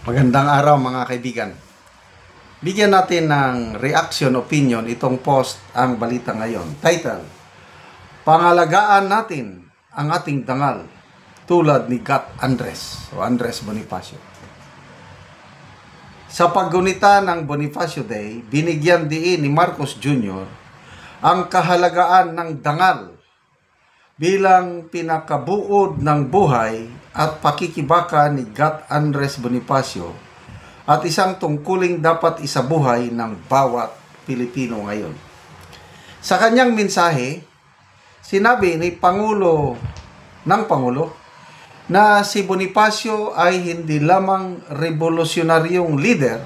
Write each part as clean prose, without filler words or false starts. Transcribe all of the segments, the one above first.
Magandang araw mga kaibigan. Bigyan natin ng reaction, opinion itong post ang balita ngayon. Title, Pangalagaan natin ang ating dangal tulad ni Gat Andres o Andres Bonifacio. Sa paggunita ng Bonifacio Day, binigyan diin ni Marcos Jr. ang kahalagaan ng dangal bilang pinakabuod ng buhay at pakikibaka ni Gat Andres Bonifacio at isang tungkuling dapat isabuhay ng bawat Pilipino ngayon. Sa kanyang mensahe, sinabi ni Pangulo na si Bonifacio ay hindi lamang revolusyonaryong leader,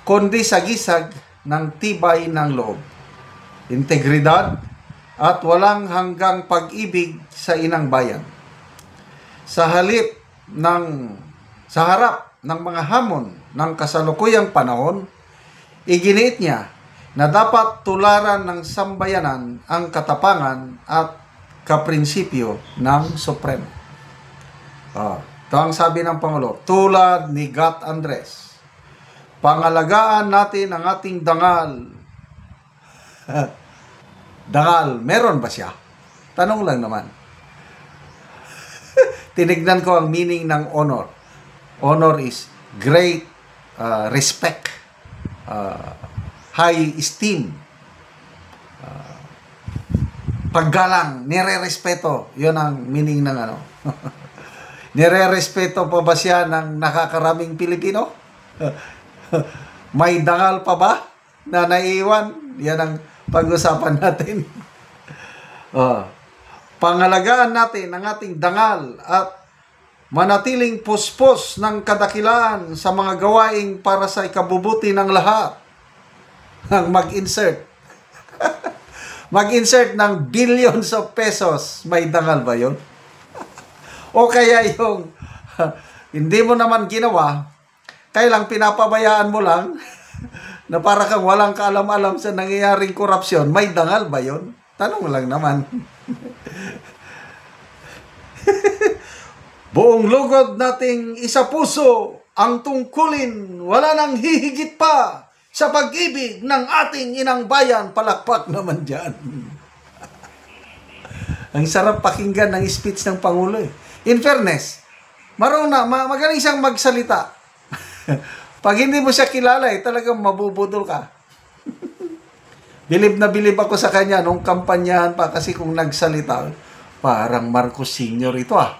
kundi sagisag ng tibay ng loob, integridad, at walang hanggang pag-ibig sa inang bayan. Sa harap ng mga hamon ng kasalukuyang panahon, iginiit niya na dapat tularan ng sambayanan ang katapangan at kaprinsipyo ng Supremo. Ito ang sabi ng Pangulo, tulad ni Gat Andres, pangalagaan natin ang ating dangal. Dangal, meron ba siya? Tanong lang naman. Tinignan ko ang meaning ng honor. Honor is great respect, high esteem, paggalang, nire-respeto. Yun ang meaning ng ano. Nire-respeto pa ba siya ng nakakaraming Pilipino? May dangal pa ba na naiiwan? Yan ang pag-usapan natin. Pangalagaan natin ang ating dangal at manatiling puspos ng kadakilaan sa mga gawaing para sa ikabubuti ng lahat. Mag-insert. Mag-insert ng billions of pesos. May dangal ba yun? O kaya yung hindi mo naman ginawa, kaya lang pinapabayaan mo lang na para kang walang kaalam-alam sa nangyayaring korupsyon, may dangal ba yun? Tanong lang naman. Buong lugod nating isa puso ang tungkulin, wala nang hihigit pa sa pag-ibig ng ating inang bayan. Palakpak naman dyan. Ang sarap pakinggan ng speech ng Pangulo eh. In fairness, magaling siyang magsalita. Pag hindi mo siya kilala, talagang mabubudol ka. Bilib na bilib ako sa kanya nung kampanyahan pa kasi kung nagsalita, parang Marcos Sr. ito ah.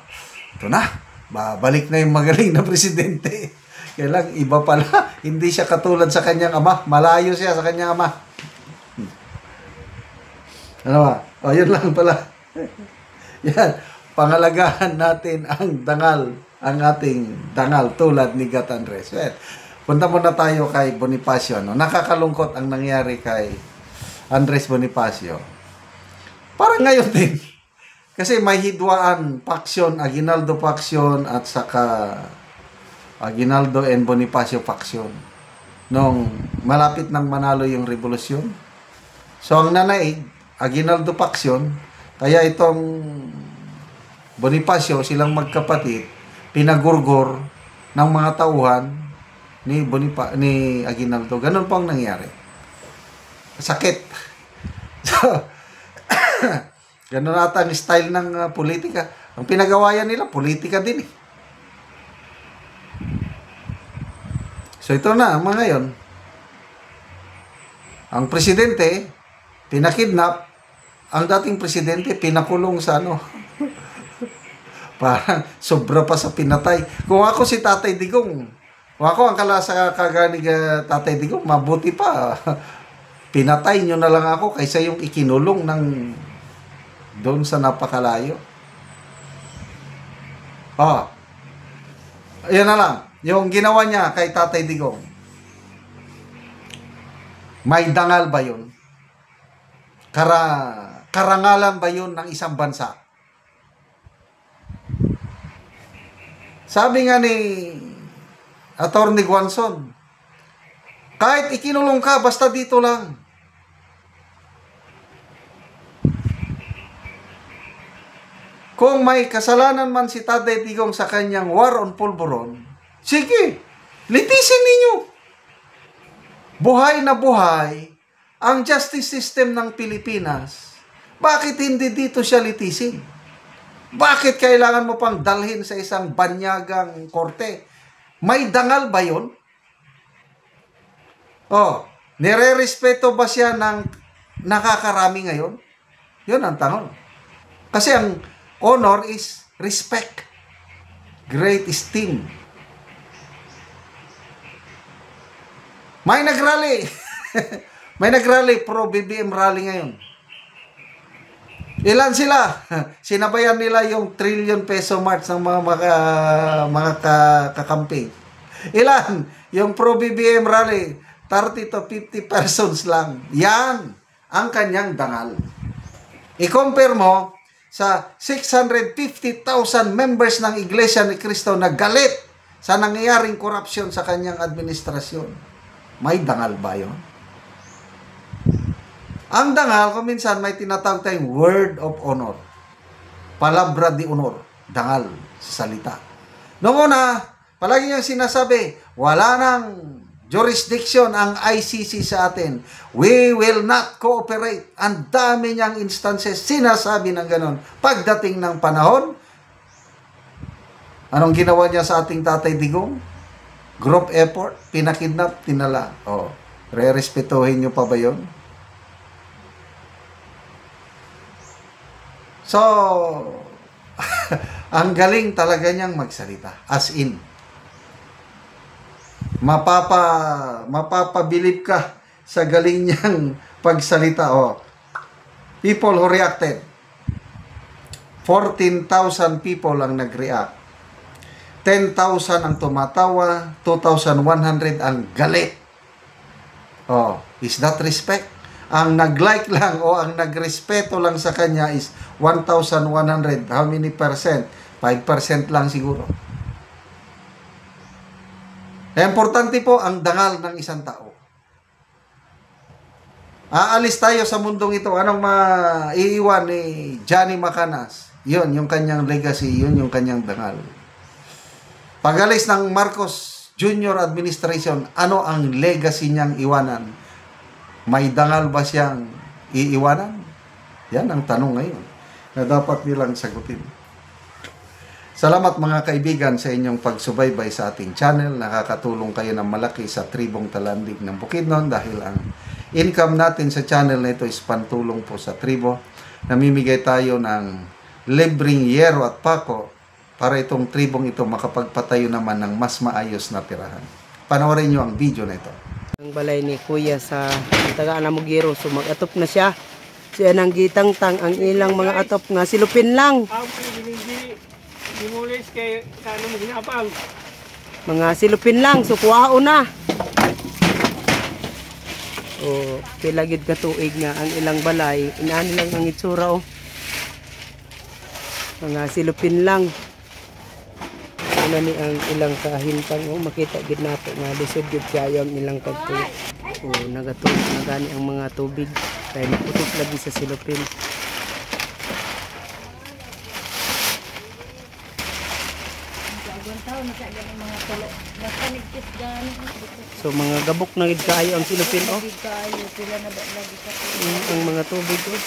Ito na, babalik na yung magaling na presidente. Kaya lang, iba pala, hindi siya katulad sa kanyang ama. Malayo siya sa kanyang ama. Ano ba? O, yun lang pala. Yan, pangalagaan natin ang dangal, ang ating dangal tulad ni Gat Andres. Well, punta muna tayo kay Bonifacio. No? Nakakalungkot ang nangyari kay Andres Bonifacio. Parang ngayon din. Kasi may hidwaan, faction, Aguinaldo faction at saka Aguinaldo and Bonifacio faction. Nung malapit nang manalo yung revolusyon. So ang nanaig, Aguinaldo faction, kaya itong Bonifacio, silang magkapatid, pinagurgor ng mga tauhan ni Aguinaldo. Ganun po ang nangyari. Sakit. So, ganun ata ang style ng politika. Ang pinagawayan nila, politika din eh. So ito na, mga ngayon. Ang presidente, pinakidnap. Ang dating presidente, pinakulong sa ano. Parang sobra pa sa pinatay. Kung ako si Tatay Digong, kung ako ang kalasa kaganig Tatay Digong, mabuti pa. Pinatay nyo na lang ako kaysa yung ikinulong ng doon sa napakalayo. Ayan na lang. Yung ginawa niya kay Tatay Digong. May dangal ba yun? Karangalan ba yun ng isang bansa? Sabi nga ni Attorney Guanzon, kahit ikinulong ka, basta dito lang. Kung may kasalanan man si Tatay Digong sa kanyang war on pulburon, Sige, litisin ninyo. Buhay na buhay ang justice system ng Pilipinas. Bakit hindi dito siya litisin? Bakit kailangan mo pang dalhin sa isang banyagang korte? May dangal ba yun? Oh, nire-respeto ba siya ng nakakarami ngayon? Yun ang tanong. Kasi ang honor is respect. Great esteem. May nagrally. May nagrally pro BBM rally ngayon. Ilan sila? Sinabayan nila yung trillion peso march ng mga kakamping. Ilan? Yung pro BBM rally, 30 to 50 persons lang. Yan ang kanyang dangal. I-compare mo sa 650,000 members ng Iglesia ni Cristo na galit sa nangyayaring korupsyon sa kanyang administrasyon. May dangal ba yun? Ang dangal, kung minsan may tinatawag tayong word of honor. Palabra de honor. Dangal sa salita. Noong una, palagi niyang sinasabi, wala nang jurisdiction ang ICC sa atin. We will not cooperate. Ang dami niyang instances sinasabi ng ganon. Pagdating ng panahon, anong ginawa niya sa ating Tatay Digong? Group effort, pinakidnap, tinala. Oh, re-respetuhin niyo pa ba yun? So, ang galing talaga niyang magsalita. As in, mapapabilib ka sa galing niyang pagsalita. Oh, people who reacted. 14,000 people ang nag-react. 10,000 ang tumatawa. 2,100 ang galit. Oh, is that respect? Ang nag-like lang o ang nagrespeto lang sa kanya is 1,100. How many percent? 5% lang siguro. Importante po ang dangal ng isang tao. Aalis tayo sa mundong ito. Anong maiiwan ni Johnny Macanas? Yun, yung kanyang legacy. Yun, yung kanyang dangal. Pag-alis ng Marcos Jr. Administration, ano ang legacy niyang iwanan? May dangal ba siyang iiwanan? Yan ang tanong ngayon na dapat nilang sagutin. Salamat mga kaibigan sa inyong pagsubaybay sa ating channel. Nakakatulong kayo ng malaki sa tribong Talandig ng Bukidnon dahil ang income natin sa channel na ito is pantulong po sa tribo. Namimigay tayo ng libreng yero at pako para itong tribong ito makapagpatayo naman ng mas maayos na tirahan. Panoorin nyo ang video na ito. Ang balay ni Kuya sa tagaan na Mugiro, so mag-atop na siya. Siya nang gitangtang ang ilang mga atop nga silupin lang. Mga silupin lang, so kuwao na. O pilagid ka tuig nga ang ilang balay, inaan lang ang itsura o. Mga silupin lang. Ano ni ang ilang kahintang o makita gid nato nga lisod gid kayo ang ilang pagtuo. O nagatulog na gani ang mga tubig kay naputok lagi sa silupin. So mga gabok na gid kayo ang silupin o. Ang mga tubig o.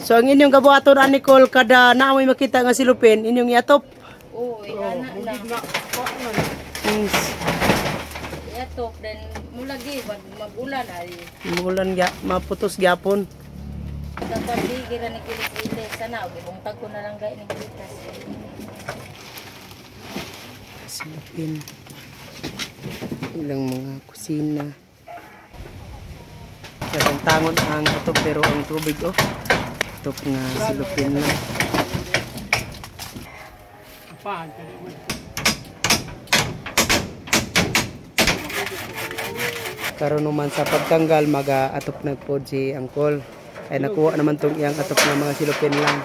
So ang inyong gabuhaton ani Nicole kada naamoy makita nga silupin inyong iatop. Oo, ana na. Iatop then mulagi magulan ay. Magulan ga maputos gyapon. Dapat di gira ni kilit sana og bungtag ko na lang gay ni kitas. Silupin. Ilang mga kusina. Sa tangon ang atop pero ang tubig oh. Tok nga silupin lang. Karon naman sa pagtanggal maga-atop nagpod si Angkol. Ay nakuha naman tong iyang atop na mga silupin lang.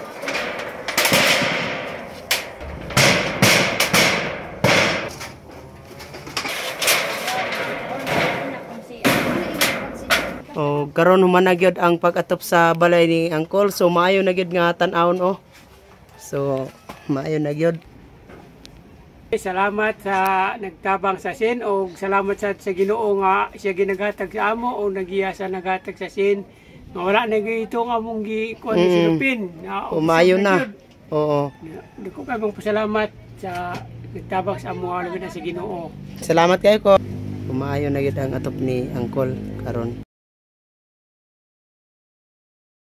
O karon human na gyud ang pag-atop sa balay ni Angkol. So maayo na gyud nga tan-awon oh. So maayo na gyud. Salamat sa nagtabang sa sin o salamat sa Ginoo nga siya ginaghatag sa amo o nagiya sa naghatag sa sin. Nga wala na ito nga mong gikuan ni silupin. Umayo na. Oo. Dako kay mong pasalamat sa nagtabang sa amo nga na sa Ginoo. Salamat kayo ko. Umayo na gyud ang atop ni Uncle karon.